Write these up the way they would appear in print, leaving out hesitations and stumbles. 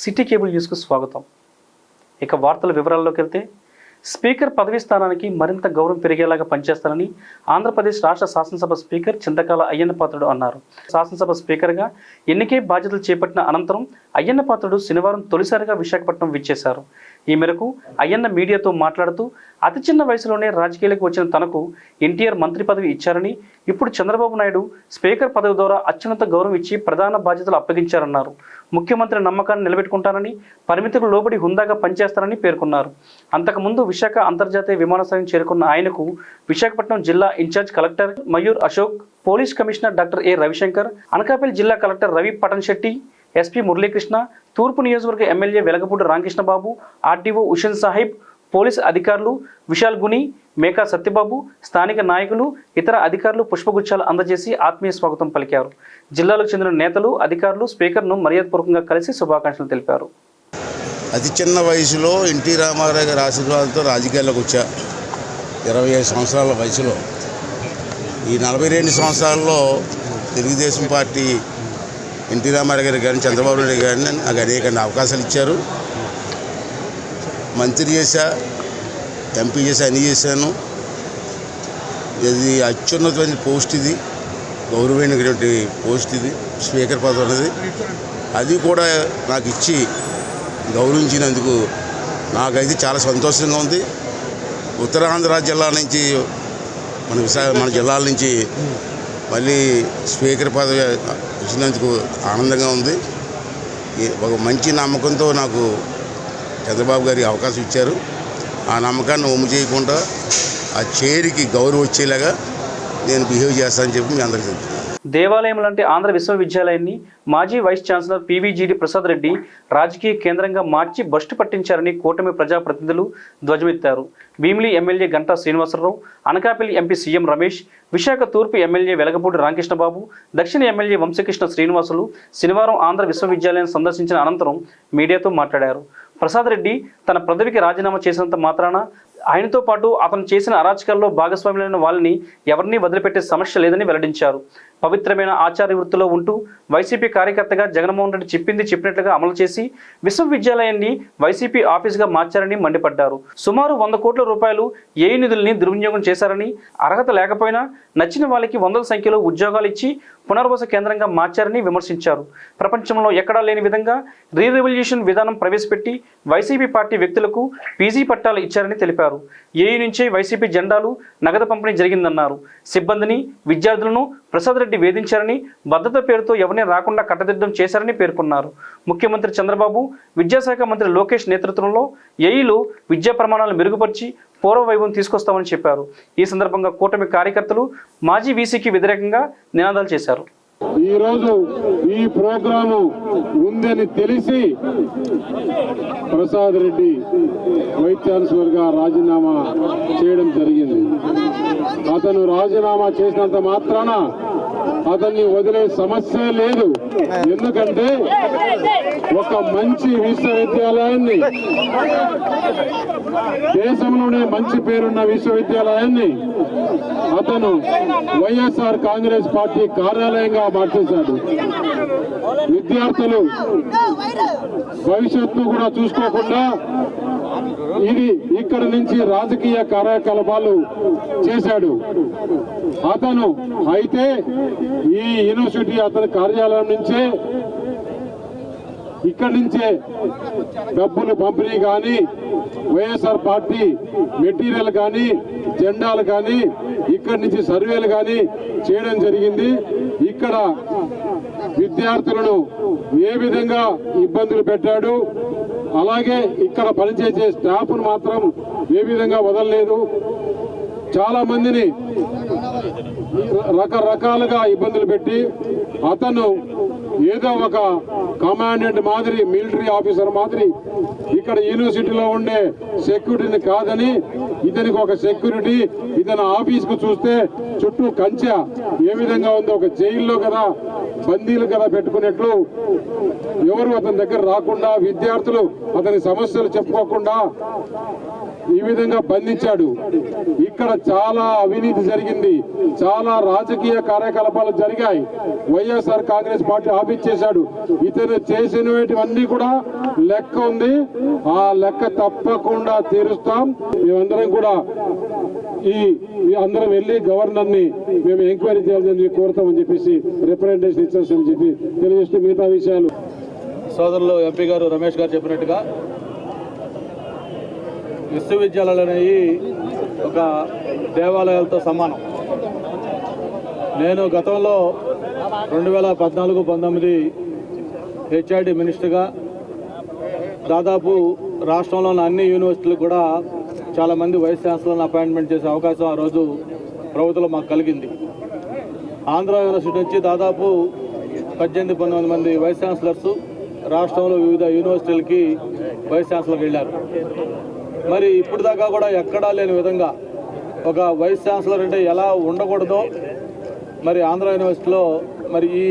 City cable న్యూస్కు స్వాగతం. ఇక వార్తల వివరాల్లోకి వెళ్తే, స్పీకర్ పదవీ స్థానానికి మరింత గౌరవం పెరిగేలాగా పనిచేస్తానని ఆంధ్రప్రదేశ్ రాష్ట్ర శాసనసభ స్పీకర్ చింతకాల అయ్యన్న పాత్రుడు అన్నారు. శాసనసభ స్పీకర్గా ఎన్నికై బాధ్యతలు చేపట్టిన అనంతరం అయ్యన్న పాత్రుడు శనివారం తొలిసారిగా విశాఖపట్నం విచ్చేశారు. ఈ మేరకు అయ్యన్న మీడియాతో మాట్లాడుతూ, అతి చిన్న వయసులోనే రాజకీయాలకు వచ్చిన తనకు ఎన్టీఆర్ మంత్రి పదవి ఇచ్చారని, ఇప్పుడు చంద్రబాబు నాయుడు స్పీకర్ పదవి ద్వారా అత్యున్నత గౌరవం ఇచ్చి ప్రధాన బాధ్యతలు అప్పగించారన్నారు. ముఖ్యమంత్రి నమ్మకాన్ని నిలబెట్టుకుంటానని, పరిమితులకు లోబడి హుందాగా పనిచేస్తారని పేర్కొన్నారు. అంతకుముందు విశాఖ అంతర్జాతీయ విమానాశ్రయం చేరుకున్న ఆయనకు విశాఖపట్నం జిల్లా in charge collector Mayur Ashok, police commissioner doctor A Ravishankar, Anakapalli జిల్లా కలెక్టర్ రవి పటన్ శెట్టి, ఎస్పీ మురళీకృష్ణ, తూర్పు నియోజకవర్గ MLA Velagapudi Ramakrishnababu, RDO Hussain Sahib, police అధికారులు విశాల్ గుని, మేకా సత్యబాబు, స్థానిక నాయకులు, ఇతర అధికారులు పుష్పగుచ్చాలు అందజేసి ఆత్మీయ స్వాగతం పలికారు. జిల్లాలకు చెందిన నేతలు, అధికారులు స్పీకర్ను మర్యాదపూర్వకంగా కలిసి శుభాకాంక్షలు తెలిపారు. అతి చిన్న వయసులో ఎన్టీ రామారావు గారి ఆశీర్వాదంతో రాజకీయాల్లోకి వచ్చా. 25 సంవత్సరాల వయసులో ఈ 42 సంవత్సరాల్లో తెలుగుదేశం పార్టీ ఎన్టీ రామారావు గారి కానీ చంద్రబాబు నాయుడు గారిని నాకు అనేక అవకాశాలు ఇచ్చారు. మంత్రి చేశా, ఎంపీ చేశా, అన్నీ చేశాను. ఇది అత్యున్నతమైన పోస్ట్, ఇది గౌరవమైనటువంటి పోస్ట్, ఇది స్పీకర్ పదవి అనేది. అది కూడా నాకు ఇచ్చి గౌరవించినందుకు నాకైతే చాలా సంతోషంగా ఉంది. ఉత్తరాంధ్ర జిల్లా నుంచి మన జిల్లాల నుంచి మళ్ళీ స్పీకర్ పదవి ఇచ్చినందుకు ఆనందంగా ఉంది. ఒక మంచి నమ్మకంతో నాకు చంద్రబాబు గారికి అవకాశం ఇచ్చారు. ఆ నమ్మకాన్ని ఒమ్ము చేయకుండా ఆ చైర్కి గౌరవం వచ్చేలాగా నేను బిహేవ్ చేస్తానని చెప్పి మీ అందరికీ చెప్తున్నాను. దేవాలయం లాంటి ఆంధ్ర విశ్వవిద్యాలయాన్ని మాజీ vice chancellor PVGD Prasad Reddy రాజకీయ కేంద్రంగా మార్చి బస్టు పట్టించారని కూటమి ప్రజాప్రతినిధులు ధ్వజమెత్తారు. Bheemili MLA Ganta Srinivasarao, Anakapalli MP CM Ramesh, Visakha తూర్పు ఎమ్మెల్యే వెలగపూడి రామకృష్ణబాబు, దక్షిణ ఎమ్మెల్యే వంశకృష్ణ శ్రీనివాసులు శనివారం ఆంధ్ర విశ్వవిద్యాలయాన్ని సందర్శించిన అనంతరం మీడియాతో మాట్లాడారు. ప్రసాద్ రెడ్డి తన పదవికి రాజీనామా చేసినంత మాత్రాన ఆయనతో పాటు అతను చేసిన అరాచకాల్లో భాగస్వాములైన వాళ్ళని ఎవరినీ వదిలిపెట్టే సమస్య లేదని వెల్లడించారు. పవిత్రమైన ఆచార్య వృత్తిలో ఉంటూ వైసీపీ కార్యకర్తగా జగన్మోహన్ రెడ్డి చెప్పినట్లుగా అమలు చేసి విశ్వవిద్యాలయాన్ని వైసీపీ ఆఫీసుగా మార్చారని మండిపడ్డారు. సుమారు 100 కోట్ల రూపాయలు ఏఈ నిధుల్ని దుర్వినియోగం చేశారని, అర్హత లేకపోయినా నచ్చిన వాళ్ళకి వందల సంఖ్యలో ఉద్యోగాలు ఇచ్చి పునర్వాస కేంద్రంగా మార్చారని విమర్శించారు. ప్రపంచంలో ఎక్కడా లేని విధంగా రీరెవల్యూషన్ విధానం ప్రవేశపెట్టి వైసీపీ పార్టీ వ్యక్తులకు పీజీ పట్టాలు ఇచ్చారని తెలిపారు. ఏఈ నుంచే వైసీపీ జెండాలు, నగదు పంపిణీ జరిగిందన్నారు. సిబ్బందిని, విద్యార్థులను ప్రసాద్ రెడ్డి వేధించారని, భద్రత పేరుతో ఎవరిని రాకుండా కట్టదిద్దం చేశారని పేర్కొన్నారు. ముఖ్యమంత్రి చంద్రబాబు, విద్యాశాఖ మంత్రి లోకేష్ నేతృత్వంలో ఏఈలో విద్యా ప్రమాణాలు మెరుగుపరిచి పూర్వవైభవం తీసుకొస్తామని చెప్పారు. ఈ సందర్భంగా కూటమి కార్యకర్తలు మాజీ వీసీకి వ్యతిరేకంగా నినాదాలు చేశారు. ఈరోజు ఈ ప్రోగ్రాము ఉందని తెలిసి ప్రసాద్ రెడ్డి వైస్ ఛాన్సలర్ గా రాజీనామా చేయడం జరిగింది. అతను రాజీనామా చేసినంత మాత్రాన అతన్ని వదిలే సమస్య లేదు. ఎందుకంటే ఒక మంచి విశ్వవిద్యాలయాన్ని, దేశంలోనే మంచి పేరున్న విశ్వవిద్యాలయాన్ని అతను వైఎస్ఆర్ కాంగ్రెస్ పార్టీ కార్యాలయంగా మార్చేశాడు. విద్యార్థులు భవిష్యత్తు కూడా చూసుకోకుండా ఇది ఇక్కడ నుంచి రాజకీయ కార్యకలాపాలు చేశాడు అతను. అయితే ఈ యూనివర్సిటీ అతని కార్యాలయం నుంచే, ఇక్కడి నుంచే డబ్బులు పంపిణీ కానీ, వైఎస్ఆర్ పార్టీ మెటీరియల్ కానీ, జెండాలు కానీ, ఇక్కడి నుంచి సర్వేలు కానీ చేయడం జరిగింది. ఇక్కడ విద్యార్థులను ఏ విధంగా ఇబ్బందులు పెట్టాడు, అలాగే ఇక్కడ పనిచేసే స్టాఫ్ను మాత్రం ఏ విధంగా వదలలేదు. చాలా మందిని రకరకాలుగా ఇబ్బందులు పెట్టి అతను ఏదో ఒక కమాండెంట్ మాదిరి, మిలిటరీ ఆఫీసర్ మాదిరి ఇక్కడ యూనివర్సిటీలో ఉండే సెక్యూరిటీని కాదని, ఇతనికి ఒక సెక్యూరిటీ, ఇతని ఆఫీస్కు చూస్తే చుట్టూ కంచె ఏ విధంగా ఉందో, ఒక జైల్లో కదా, బందీలు కదా పెట్టుకున్నట్లు ఎవరు అతని దగ్గర రాకుండా, విద్యార్థులు అతని సమస్యలు చెప్పుకోకుండా ఈ విధంగా బంధించాడు. ఇక్కడ చాలా అవినీతి జరిగింది, చాలా రాజకీయ కార్యకలాపాలు జరిగాయి. వైఎస్ఆర్ కాంగ్రెస్ పార్టీ ఆఫీస్ చేశాడు. ఇతను చేసినవన్నీ కూడా లెక్క ఉంది. ఆ లెక్క తప్పకుండా తీరుస్తాం. మేమందరం కూడా అందరం వెళ్ళి గవర్నర్ ని మేము ఎంక్వైరీ చేయాలని కోరుతామని చెప్పేసి రిప్రజెంటేషన్ ఇచ్చేస్తామని చెప్పి తెలియజేస్తూ మిగతా విషయాలు సోదరులు ఎంపీ గారు రమేష్ గారు చెప్పినట్టుగా విశ్వవిద్యాలయాలు అనేవి ఒక దేవాలయాలతో సమానం. నేను గతంలో 2014-19 హెచ్ఆర్డి మినిస్టర్గా దాదాపు రాష్ట్రంలోని అన్ని యూనివర్సిటీలు కూడా చాలామంది వైస్ ఛాన్సలర్లను అపాయింట్మెంట్ చేసే అవకాశం ఆ రోజు ప్రభుత్వంలో మాకు కలిగింది. ఆంధ్ర యూనివర్సిటీ నుంచి దాదాపు 18-19 మంది వైస్ ఛాన్సలర్స్ రాష్ట్రంలో వివిధ యూనివర్సిటీలకి వైస్ ఛాన్సలర్కి వెళ్ళారు. మరి ఇప్పుడు దాకా కూడా ఎక్కడా లేని విధంగా ఒక వైస్ ఛాన్సలర్ అంటే ఎలా ఉండకూడదో మరి ఆంధ్ర యూనివర్సిటీలో మరి ఈ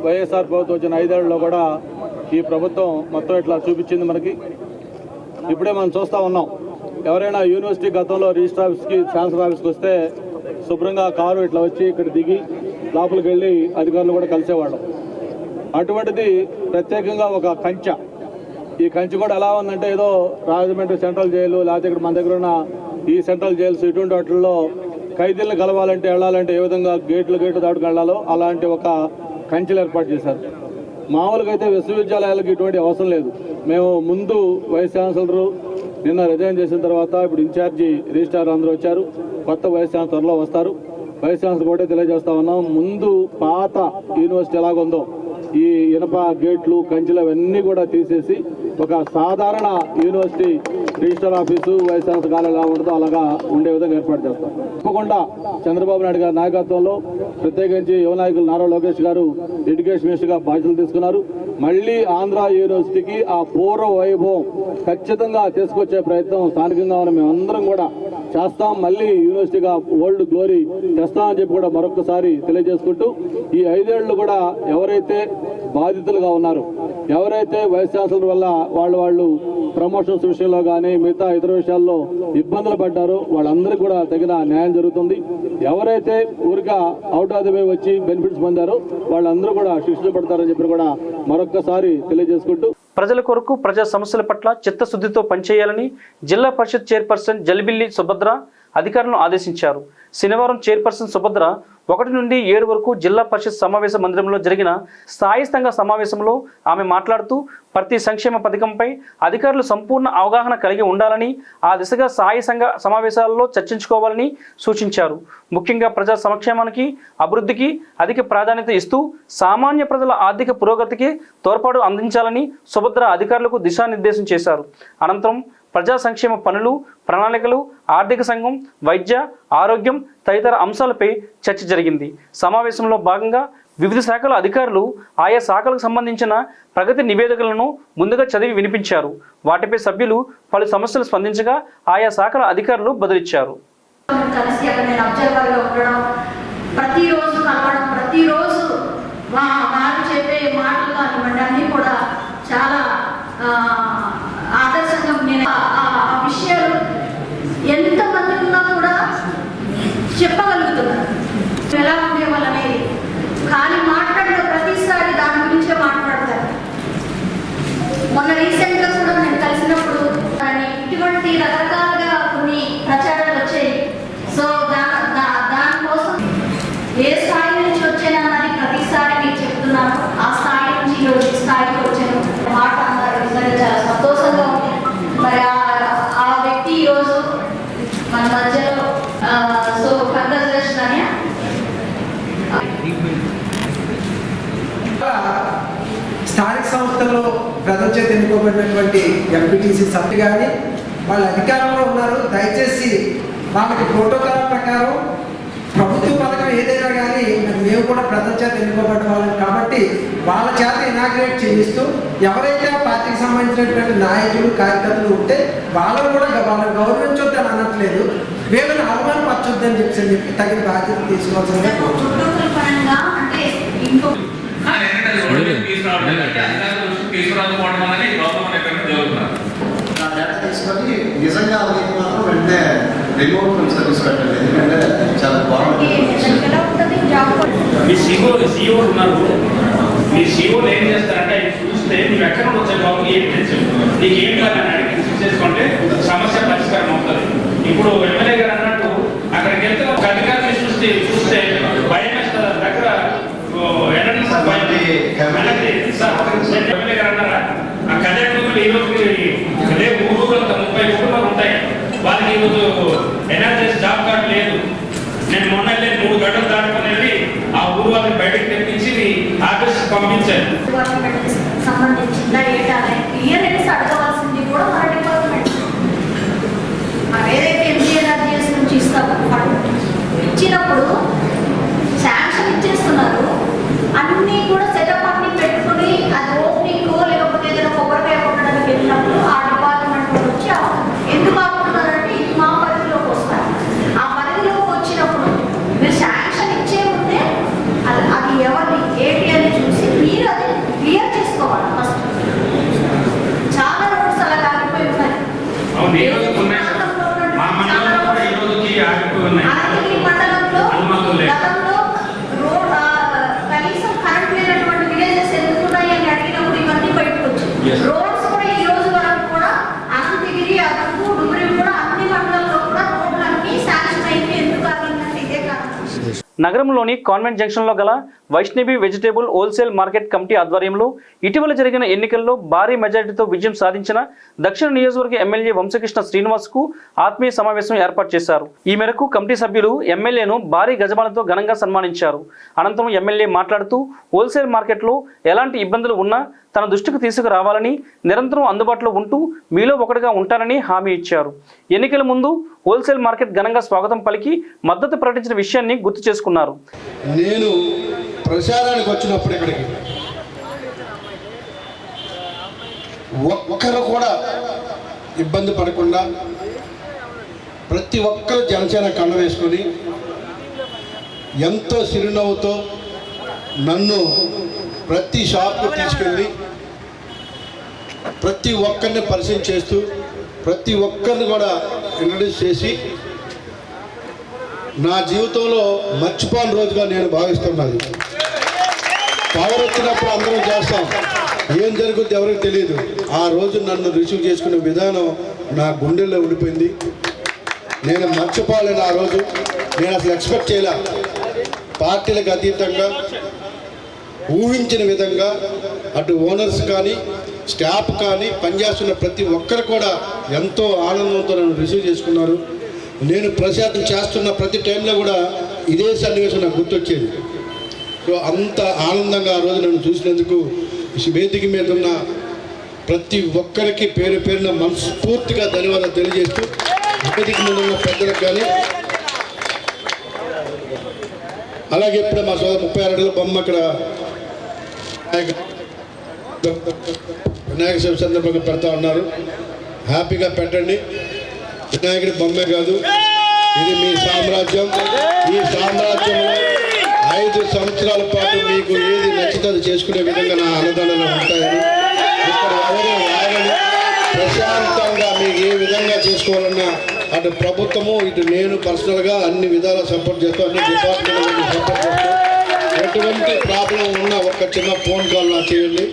వైఎస్ఆర్ ప్రభుత్వం వచ్చిన 5 ఏళ్లలో కూడా ఈ ప్రభుత్వం మొత్తం ఇట్లా చూపించింది మనకి. ఇప్పుడే మనం చూస్తూ ఉన్నాం. ఎవరైనా యూనివర్సిటీ గతంలో రిజిస్టర్ ఆఫీస్కి ఛాన్సలర్ ఆఫీస్కి వస్తే శుభ్రంగా కారు ఇట్లా వచ్చి ఇక్కడ దిగి లోపలికి వెళ్ళి అధికారులు కూడా కలిసేవాళ్ళం. అటువంటిది ప్రత్యేకంగా ఒక కంచె. ఈ కంచె కూడా ఎలా ఉందంటే ఏదో రాజమండ్రి సెంట్రల్ జైలు లేకపోతే ఇక్కడ మన దగ్గర ఉన్న ఈ సెంట్రల్ జైల్స్ ఇటువంటి వాటిల్లో ఖైదీలను కలవాలంటే వెళ్ళాలంటే ఏ విధంగా గేట్లు దాటుకు వెళ్ళాలో అలాంటి ఒక కంచెలు ఏర్పాటు చేశారు. మామూలుగా అయితే విశ్వవిద్యాలయాలకు ఇటువంటి అవసరం లేదు. మేము ముందు వైస్ ఛాన్సలరు నిన్న రిజైన్ చేసిన తర్వాత ఇప్పుడు ఇన్ఛార్జి రిజిస్ట్రార్ అందరూ వచ్చారు. కొత్త వైస్ ఛాన్సలర్లో వస్తారు. వైస్ ఛాన్సలర్ కూడా తెలియజేస్తా ఉన్నాం. ముందు పాత యూనివర్సిటీ ఎలాగుందో ఈ ఇనప గేట్లు కంచెలు అవన్నీ కూడా తీసేసి ఒక సాధారణ university register office vice chancellor కార్యాలయం ఎలా ఉంటుందో అలాగా ఉండే విధంగా ఏర్పాటు చేస్తాం. తప్పకుండా చంద్రబాబు నాయుడు గారి నాయకత్వంలో ప్రత్యేకించి యువ నాయకులు నారా లోకేష్ గారు ఎడ్యుకేషన్ మినిస్టర్గా బాధ్యతలు తీసుకున్నారు. మళ్ళీ ఆంధ్ర యూనివర్సిటీకి ఆ పూర్వ వైభవం ఖచ్చితంగా తీసుకొచ్చే ప్రయత్నం స్థానికంగా ఉన్న మేమందరం కూడా చేస్తాం. మళ్ళీ యూనివర్సిటీగా ఓల్డ్ గ్లోరీ తెస్తామని చెప్పి కూడా మరొకసారి తెలియజేసుకుంటూ ఈ 5 ఏళ్లు కూడా ఎవరైతే బాధితులుగా ఉన్నారు, ఎవరైతే వైస్ ఛాన్సలర్ వల్ల వాళ్ళు ప్రమోషన్స్ విషయంలో కానీ మిగతా ఇతర విషయాల్లో ఇబ్బందులు పడ్డారో వాళ్ళందరికీ కూడా తగిన న్యాయం జరుగుతుంది. ఎవరైతే ఊరిగా అవుట్ ఆఫ్ ది వే వచ్చి బెనిఫిట్స్ పొందారో వాళ్ళందరూ కూడా శిక్షించబడతారని చెప్పి కూడా మరొక్కసారి తెలియజేసుకుంటూ ప్రజల కొరకు ప్రజా సమస్యల పట్ల చిత్తశుద్ధితో పనిచేయాలని జిల్లా పరిషత్ చైర్పర్సన్ జల్బిల్లి సుభద్ర అధికారులను ఆదేశించారు. శనివారం చైర్పర్సన్ సుభద్ర 1 నుండి 7 వరకు జిల్లా పరిషత్ సమావేశ మందిరంలో జరిగిన స్థాయి సంఘ సమావేశంలో ఆమె మాట్లాడుతూ ప్రతి సంక్షేమ పథకంపై అధికారులు సంపూర్ణ అవగాహన కలిగి ఉండాలని, ఆ దిశగా స్థాయి సంఘ సమావేశాలలో చర్చించుకోవాలని సూచించారు. ముఖ్యంగా ప్రజా సంక్షేమానికి అభివృద్ధికి అధిక ప్రాధాన్యత ఇస్తూ సామాన్య ప్రజల ఆర్థిక పురోగతికి తోడ్పాటు అందించాలని సుభద్ర అధికారులకు దిశానిర్దేశం చేశారు. అనంతరం ప్రజా సంక్షేమ పనులు, ప్రణాళికలు, ఆర్థిక సంఘం, వైద్య, ఆరోగ్యం తదితర అంశాలపై చర్చ జరిగింది. సమావేశంలో భాగంగా వివిధ శాఖల అధికారులు ఆయా శాఖలకు సంబంధించిన ప్రగతి నివేదికలను ముందుగా చదివి వినిపించారు. వాటిపై సభ్యులు పలు సమస్యలు స్పందించగా ఆయా శాఖల అధికారులు బదులిచ్చారు. ఆదర్శంగా నేను ఆ విషయాలు ఎంతమంది ఉన్నా కూడా చెప్పగలుగుతున్నారు. ఎలా ఉండేవాళ్ళు అనేది కానీ మాట్లాడిన ప్రతిసారి దాని గురించే మాట్లాడతారు. మొన్న రీసెంట్గా కూడా నేను కలిసినప్పుడు ఇటువంటి రకరకాలుగా కొన్ని ప్రచారాలు వచ్చాయి. సో దానికోసం ఏ స్థాయి నుంచి వచ్చానని ప్రతిసారి మీకు చెప్తున్నాను. ఆ స్థాయి నుంచి ఈరోజు ఈ స్థాయికి వచ్చాను మాట అన్నారు. నిజంగా చాలా సంతోషంగా ఉంది. మరి ఆ వ్యక్తి ఈరోజు మన మధ్యలో. సో కంగ్రాచులేషన్ అని స్థానిక సంస్థల్లో ప్రజల చేత ఎన్నుకోబడినటువంటి ఎంపీటీసీ సభ్యులు కానీ వాళ్ళు అధికారంలో ఉన్నారు. దయచేసి వాళ్ళకి ప్రోటోకాల్ ప్రకారం ప్రభుత్వ పథకం ఏదైనా కానీ మేము కూడా ప్రజల చేత ఎన్నుకోబడ్డ వాళ్ళం కాబట్టి వాళ్ళ చేత ఇనాగ్రేట్ చేయిస్తూ ఎవరైతే ఆ పార్టీకి సంబంధించినటువంటి నాయకులు కార్యకర్తలు ఉంటే వాళ్ళని కూడా వాళ్ళని గౌరవించొద్దని అనట్లేదు, వీళ్ళని అవమానపరచొద్దని చెప్పి తగిన బాధ్యత తీసుకోవాల్సిందిగా తీసుకొని నిజంగా మాత్రం వెంటనే రిమోట్ సర్వీస్ పెట్టండి. ఎందుకంటే చాలా బాగుంటుంది. మీ సీఓ ఉన్నారు. మీ సీఓలు ఏం చేస్తారంటే చూస్తే పిలిస్తే నువ్వు ఎక్కడ వచ్చే బాబు ఏం తెలుసు నీకు ఏం కాదని అడిగి చేసుకుంటే సమస్య పరిష్కారం అవుతుంది. ఇప్పుడు ఎమ్మెల్యే గారు అన్నట్టు అక్కడికి వెళ్తే ఒక అధికారిని చూస్తే భయం వేస్తుంది. దగ్గర ఎనర్జీ సార్ భయం సార్ ఎమ్మెల్యే గారు అన్నారా ఆ కళ్యాణ్ ఈ రోజు రేపు ఊరులో 30 కుటుంబాలు ఉంటాయి. వాళ్ళకి ఈరోజు ఎనర్జీ జాబ్ కార్డు లేదు. నేను మొన్న 3 గంటలు దాటుకుని వెళ్ళి ఆ ఊరు వాళ్ళని బయటకు తెప్పించి ఆఫీస్ పంపించాను. సంబంధించిన డేటా క్లియరెన్స్ అడగవలసింది కూడా మన డిపార్ట్మెంట్. ఏదైతే ఎంజీఎన్ఆర్జీఎస్ నుంచి ఇస్తామో ఇచ్చినప్పుడు శాంక్షన్ ఇచ్చేస్తున్నారు. అన్నీ కూడా సెటప్ అన్ని పెట్టుకుని అది ఓపెనింగ్ లేకపోతే ఏదైనా కొబ్బరికాయ కొట్టడానికి వెళ్ళినప్పుడు ఆ డిపార్ట్మెంట్ వచ్చి ఎందుకు ఆపుతున్నారంటే ఇది మా పరిధిలోకి వస్తారు. ఆ పరిధిలోకి వచ్చినప్పుడు మీరు శాంక్షన్ ఇచ్చే ముందే అది ఎవరిని ఏంటి అని చూసి మీరు అది క్లియర్ చేసుకోవాలి. ఫస్ట్ చాలా రోడ్స్ అలా ఆగిపోయి ఉన్నాయి. అనంతగిరి మండలంలో గతంలో రోడ్ కనీసం కరెంట్ లేనటువంటి విలేజెస్ ఎందుకున్నాయి అని అడిగినప్పుడు ఇవన్నీ బయటకు వచ్చాయి. రోడ్స్ కూడా ఈ రోజు వరకు కూడా అనంతగిరి అరకు డుబ్రి కూడా అన్ని మండలంలో కూడా రోడ్లన్నీ శాంక్షన్ అయితే ఎందుకు ఆగిందంటే ఇదే కారణం. నగరంలోని కాన్వెంట్ జంక్షన్లో గల Vaishnavi vegetable wholesale market committee ఆధ్వర్యంలో ఇటీవల జరిగిన ఎన్నికల్లో భారీ మెజారిటీతో విజయం సాధించిన దక్షిణ నియోజకవర్గ ఎమ్మెల్యే వంశకృష్ణ శ్రీనివాస్కు ఆత్మీయ సమావేశం ఏర్పాటు చేశారు. ఈ మేరకు కమిటీ సభ్యులు ఎమ్మెల్యేను భారీ గజమాలతో ఘనంగా సన్మానించారు. అనంతరం ఎమ్మెల్యే మాట్లాడుతూ హోల్సేల్ మార్కెట్లో ఎలాంటి ఇబ్బందులు ఉన్నా తన దృష్టికి తీసుకురావాలని, నిరంతరం అందుబాటులో ఉంటూ మీలో ఒకటిగా ఉంటానని హామీ ఇచ్చారు. ఎన్నికల ముందు హోల్సేల్ మార్కెట్ ఘనంగా స్వాగతం పలికి మద్దతు ప్రకటించిన విషయాన్ని గుర్తు చేసుకున్నారు. నేను ప్రచారానికి వచ్చినప్పుడు ఇక్కడికి ఒక్కరు కూడా ఇబ్బంది పడకుండా ప్రతి ఒక్కరు జనసేన కండ వేసుకొని ఎంతో చిరునవ్వుతో నన్ను ప్రతి షాప్కు తీసుకెళ్ళి ప్రతి ఒక్కరిని పరిచయం చేస్తూ ప్రతి ఒక్కరిని కూడా ఇంట్రడ్యూస్ చేసి నా జీవితంలో మర్చిపోని రోజుగా నేను భావిస్తున్నది. పవర్ వచ్చినప్పుడు అందరం చేస్తాం, ఏం జరుగుద్ది ఎవరికి తెలియదు. ఆ రోజు నన్ను రిసీవ్ చేసుకునే విధానం నా గుండెల్లో ఉండిపోయింది. నేను మర్చిపోలేను ఆ రోజు. నేను అసలు ఎక్స్పెక్ట్ చేయలే. పార్టీలకు అతీతంగా ఊహించిన విధంగా అటు ఓనర్స్ కానీ స్టాఫ్ కానీ పనిచేస్తున్న ప్రతి ఒక్కరు కూడా ఎంతో ఆనందంతో నన్ను రిసీవ్ చేసుకున్నారు. నేను ప్రచారం చేస్తున్న ప్రతి టైంలో కూడా ఇదే సన్నివేశం నాకు గుర్తొచ్చేది. సో అంత ఆనందంగా ఆ రోజు నన్ను చూసినందుకు వేదిక మీద ఉన్న ప్రతి ఒక్కరికి పేరు పేరున మనస్ఫూర్తిగా ధన్యవాదాలు తెలియజేస్తూ వేదిక మీద ఉన్న పెద్దలకు కానీ అలాగే ఇప్పుడే మా సోదరు 36 అడుగుల బొమ్మ అక్కడ వినాయక చవితి సందర్భంగా పెడతా ఉన్నారు. హ్యాపీగా పెట్టండి. వినాయకుడి బొమ్మే కాదు, ఇది మీ సామ్రాజ్యం. ఈ సామ్రాజ్యంలో 5 సంవత్సరాల పాటు మీకు ఏది నచ్చితే అది చేసుకునే విధంగా నా అన్నదానాలు ఉంటాయని, ఇక్కడ ఎవరు రాయని ప్రశాంతంగా మీకు ఏ విధంగా చేసుకోవాలన్నా అటు ప్రభుత్వము ఇటు నేను పర్సనల్గా అన్ని విధాలా సపోర్ట్ చేస్తాను. అన్ని డిపార్ట్మెంట్ సపోర్ట్ చేస్తాను. ఎటువంటి ప్రాబ్లం ఉన్నా ఒక చిన్న ఫోన్ కాల్ నాకు చేయండి.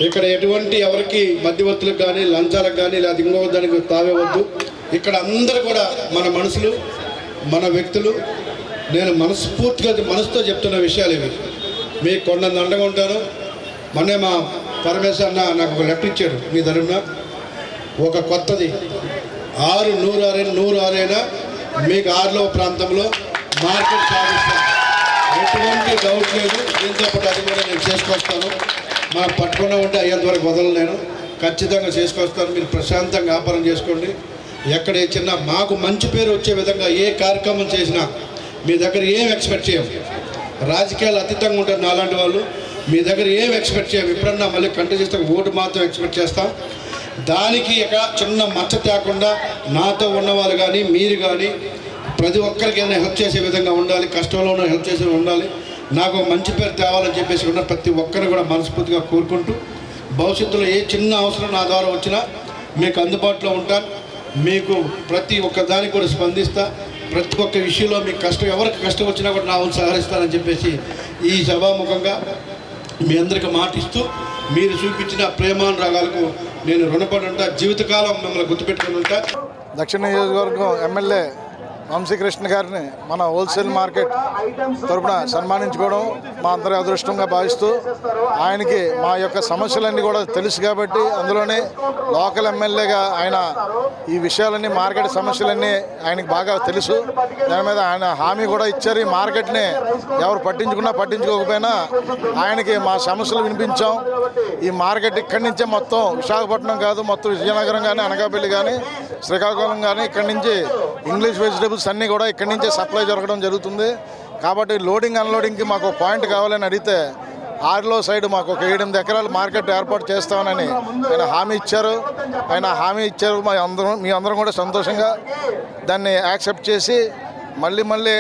ఇక్కడ ఎటువంటి ఎవరికి మధ్యవర్తులకు కానీ లంచాలకు కానీ లేదా ఇంకొక దానికి తావేవద్దు. ఇక్కడ అందరూ కూడా మన మనుషులు, మన వ్యక్తులు. నేను మనస్ఫూర్తిగా మనసుతో చెప్తున్న విషయాలు ఇవి. మీకు కొండంత అండగా ఉంటాను. మొన్నే మా పరమేశ్వర అన్న నాకు ఒక లెటర్ ఇచ్చాడు మీ తరఫున. ఒక కొత్తది 100 అయినా మీకు 6లో ప్రాంతంలో మార్కెట్ సాధిస్తాను. ఎటువంటి డౌట్ లేదు. దీంతో పాటు అది కూడా నేను చేసుకొస్తాను. మా పట్టుకున్నా ఉంటే అయ్యేంత వరకు వదలలేను. ఖచ్చితంగా చేసుకొస్తాను. మీరు ప్రశాంతంగా వ్యాపారం చేసుకోండి. ఎక్కడ చిన్న మాకు మంచి పేరు వచ్చే విధంగా ఏ కార్యక్రమం చేసినా మీ దగ్గర ఏం ఎక్స్పెక్ట్ చేయం. రాజకీయాలు అతీతంగా ఉంటారు నాలాంటి వాళ్ళు. మీ దగ్గర ఏం ఎక్స్పెక్ట్ చేయం. ఎప్పుడన్నా మళ్ళీ కంటెస్ట్ చేస్తే ఓటు మాత్రం ఎక్స్పెక్ట్ చేస్తాం. దానికి ఇక చిన్న మచ్చ తేకుండా నాతో ఉన్నవాళ్ళు కానీ మీరు కానీ ప్రతి ఒక్కరికి ఏమైనా హెల్ప్ చేసే విధంగా ఉండాలి. కష్టంలో ఉన్న హెల్ప్ చేసే ఉండాలి. నాకు మంచి పేరు తేవాలని చెప్పేసి ఉన్న ప్రతి ఒక్కరిని కూడా మనస్ఫూర్తిగా కోరుకుంటూ భవిష్యత్తులో ఏ చిన్న అవసరం నా ద్వారా వచ్చినా మీకు అందుబాటులో ఉంటాను. మీకు ప్రతి ఒక్క దానికి కూడా స్పందిస్తా. ప్రతి ఒక్క విషయంలో మీకు కష్టం ఎవరికి కష్టం వచ్చినా కూడా నా వంతు సహకరిస్తానని చెప్పేసి ఈ సభాముఖంగా మీ అందరికీ మాటిస్తూ మీరు చూపించిన ప్రేమానురాగాలకు నేను రుణపడి ఉంటా, జీవితకాలం మిమ్మల్ని గుర్తుపెట్టుకుని ఉంటా. దక్షిణ నియోజకవర్గం ఎమ్మెల్యే వంశీకృష్ణ గారిని మన హోల్సేల్ మార్కెట్ తరపున సన్మానించుకోవడం మా అందరి అదృష్టంగా భావిస్తూ, ఆయనకి మా యొక్క సమస్యలన్నీ కూడా తెలుసు కాబట్టి అందులోనే లోకల్ ఎమ్మెల్యేగా ఆయన ఈ విషయాలన్నీ మార్కెట్ సమస్యలన్నీ ఆయనకి బాగా తెలుసు. దాని మీద ఆయన హామీ కూడా ఇచ్చారు. ఈ మార్కెట్ని ఎవరు పట్టించుకున్నా పట్టించుకోకపోయినా ఆయనకి మా సమస్యలు వినిపించాం. ఈ మార్కెట్ ఇక్కడి నుంచే మొత్తం విశాఖపట్నం కాదు, మొత్తం విజయనగరం కానీ, అనకాపల్లి కానీ, శ్రీకాకుళం కానీ ఇక్కడి నుంచి ఇంగ్లీష్ వెజిటేబుల్స్ అన్నీ కూడా ఇక్కడి నుంచే సప్లై జరగడం జరుగుతుంది. కాబట్టి లోడింగ్ అన్లోడింగ్కి మాకు పాయింట్ కావాలని అడిగితే ఆర్లో సైడ్ మాకు ఒక 7-8 ఎకరాలు మార్కెట్ ఏర్పాటు చేస్తామని ఆయన హామీ ఇచ్చారు. మీ అందరం కూడా సంతోషంగా దాన్ని యాక్సెప్ట్ చేసి మళ్ళీ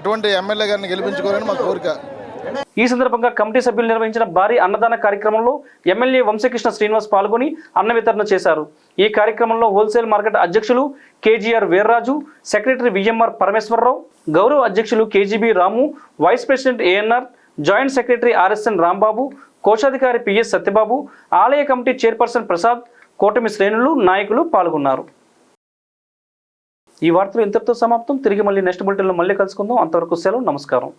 ఎటువంటి ఎమ్మెల్యే గారిని గెలిపించుకోవాలని మా కోరిక. ఈ సందర్భంగా కమిటీ సభ్యులు నిర్వహించిన భారీ అన్నదాన కార్యక్రమంలో ఎమ్మెల్యే వంశీకృష్ణ శ్రీనివాస్ పాల్గొని అన్న వితరణ చేశారు. ఈ కార్యక్రమంలో హోల్సేల్ మార్కెట్ అధ్యక్షులు KGR Veerraju, secretary VMR Parameswararao, గౌరవ అధ్యక్షులు KGB Ramu, vice president ANR, joint secretary RSN Rambabu, కోశాధికారి పిఎస్ సత్యబాబు, ఆలయ కమిటీ చైర్పర్సన్ ప్రసాద్, కూటమి శ్రేణులు, నాయకులు పాల్గొన్నారు. ఈ వార్తలు ఇంతటితో సమాప్తం. తిరిగి మళ్ళీ నెక్స్ట్ బులెటిన్లో మళ్ళీ కలుసుకుందాం. అంతవరకు సెలవు. నమస్కారం.